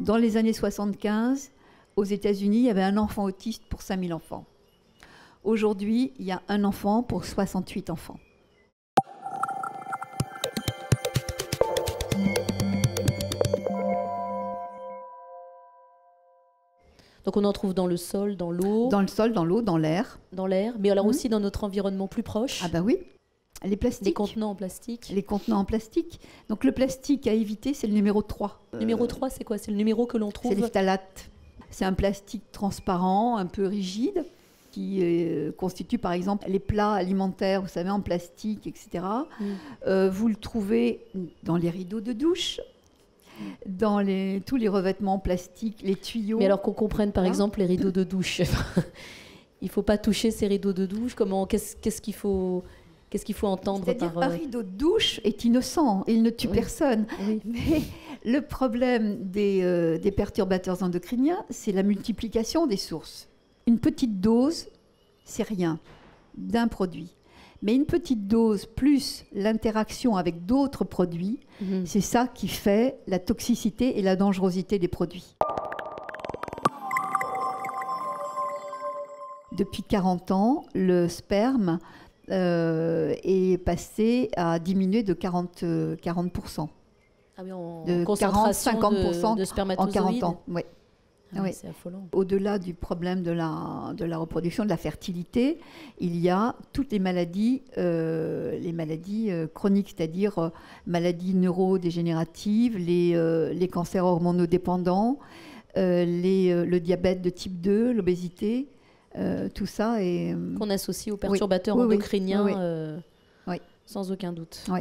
Dans les années 75, aux États-Unis, il y avait un enfant autiste pour 5000 enfants. Aujourd'hui, il y a un enfant pour 68 enfants. Donc on en trouve dans le sol, dans l'eau. Dans le sol, dans l'eau, dans l'air. Dans l'air, mais alors aussi dans notre environnement plus proche. Ah bah oui, les plastiques. Les contenants en plastique. Les contenants en plastique. Donc le plastique à éviter, c'est le numéro 3. Numéro 3, c'est quoi? C'est le numéro que l'on trouve? C'est les phtalates. C'est un plastique transparent, un peu rigide, qui constitue par exemple les plats alimentaires, vous savez, en plastique, etc. Vous le trouvez dans les rideaux de douche, dans tous les revêtements plastiques, les tuyaux. Mais alors qu'on comprenne par exemple les rideaux de douche. Il ne faut pas toucher ces rideaux de douche. Qu'est-ce qu'il faut entendre C'est-à-dire par... un rideau de douche est innocent, il ne tue personne. Oui. Mais le problème des perturbateurs endocriniens, c'est la multiplication des sources. Une petite dose, c'est rien d'un produit. Mais une petite dose plus l'interaction avec d'autres produits, c'est ça qui fait la toxicité et la dangerosité des produits. Depuis 40 ans, le sperme est passé à diminuer de 40%. Ah oui, en de concentration 40-50% de spermatozoïdes. en 40 ans. Oui. Ah oui, c'est affolant. Au-delà du problème de la reproduction, de la fertilité, il y a toutes les maladies chroniques, c'est-à-dire maladies neurodégénératives, les cancers hormonodépendants, le diabète de type 2, l'obésité, tout ça est... Qu'on associe aux perturbateurs endocriniens sans aucun doute. Oui.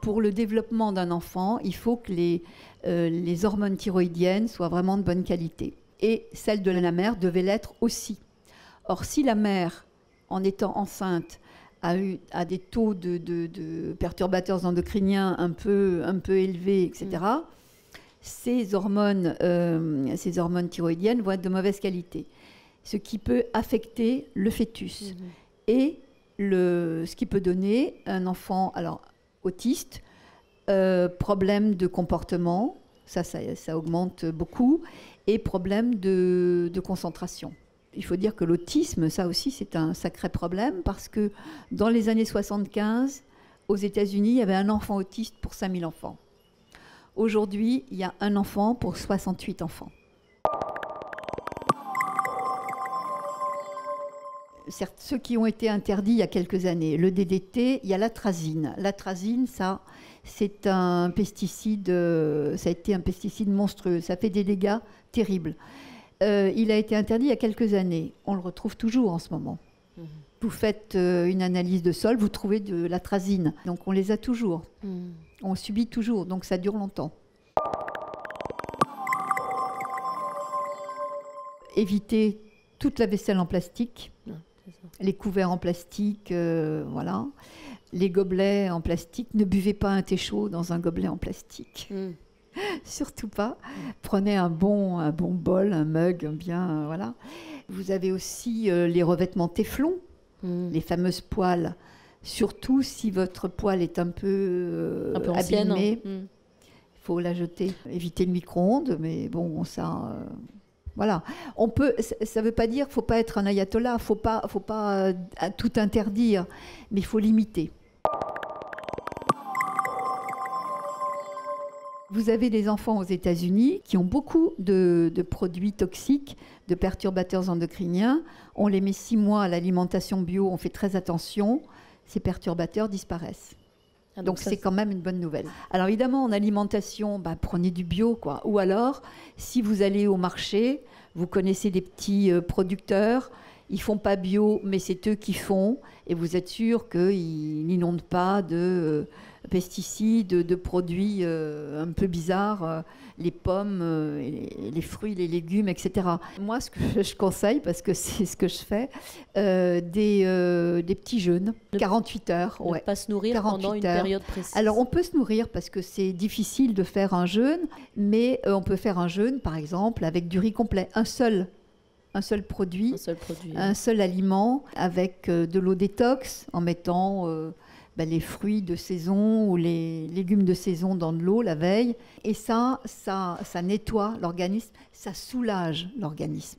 Pour le développement d'un enfant, il faut que les hormones thyroïdiennes soient vraiment de bonne qualité. Et celles de la mère devaient l'être aussi. Or, si la mère, en étant enceinte, a des taux de perturbateurs endocriniens un peu élevés, etc., ces hormones thyroïdiennes vont être de mauvaise qualité, ce qui peut affecter le fœtus. Et ce qui peut donner un enfant... Alors, autiste, problème de comportement, ça augmente beaucoup, et problème de concentration. Il faut dire que l'autisme, ça aussi, c'est un sacré problème, parce que dans les années 75, aux États-Unis, il y avait un enfant autiste pour 5000 enfants. Aujourd'hui, il y a un enfant pour 68 enfants. Certes, ceux qui ont été interdits il y a quelques années, le DDT, il y a l'atrazine. L'atrazine, ça, c'est un pesticide, ça a été un pesticide monstrueux, ça fait des dégâts terribles. Il a été interdit il y a quelques années, on le retrouve toujours en ce moment. Vous faites une analyse de sol, vous trouvez de l'atrazine, donc on les a toujours, on subit toujours, donc ça dure longtemps. Évitez toute la vaisselle en plastique. Les couverts en plastique, voilà. Les gobelets en plastique. Ne buvez pas un thé chaud dans un gobelet en plastique. Surtout pas. Prenez un bon bol, un mug, bien, voilà. Vous avez aussi les revêtements téflon, les fameuses poêles. Surtout si votre poêle est un peu abîmée, il faut la jeter. Évitez le micro-ondes, mais bon, ça... Voilà. Ça ne veut pas dire qu'il ne faut pas être un ayatollah, il ne faut pas tout interdire, mais il faut limiter. Vous avez des enfants aux États-Unis qui ont beaucoup de produits toxiques, de perturbateurs endocriniens. On les met 6 mois à l'alimentation bio, on fait très attention, ces perturbateurs disparaissent. Donc c'est quand même une bonne nouvelle. Alors évidemment, en alimentation, prenez du bio, quoi. Ou alors, si vous allez au marché, vous connaissez des petits producteurs, ils font pas bio, mais c'est eux qui font, et vous êtes sûr qu'ils n'inondent pas de pesticides, de produits un peu bizarres, les pommes, les fruits, les légumes, etc. Moi, ce que je conseille, parce que c'est ce que je fais, des petits jeûnes, 48 heures. Ne pas se nourrir pendant une période précise. Alors, on peut se nourrir parce que c'est difficile de faire un jeûne, mais on peut faire un jeûne, par exemple, avec du riz complet, un seul produit, un seul aliment, avec de l'eau détox, en mettant les fruits de saison ou les légumes de saison dans de l'eau la veille. Et ça nettoie l'organisme, ça soulage l'organisme.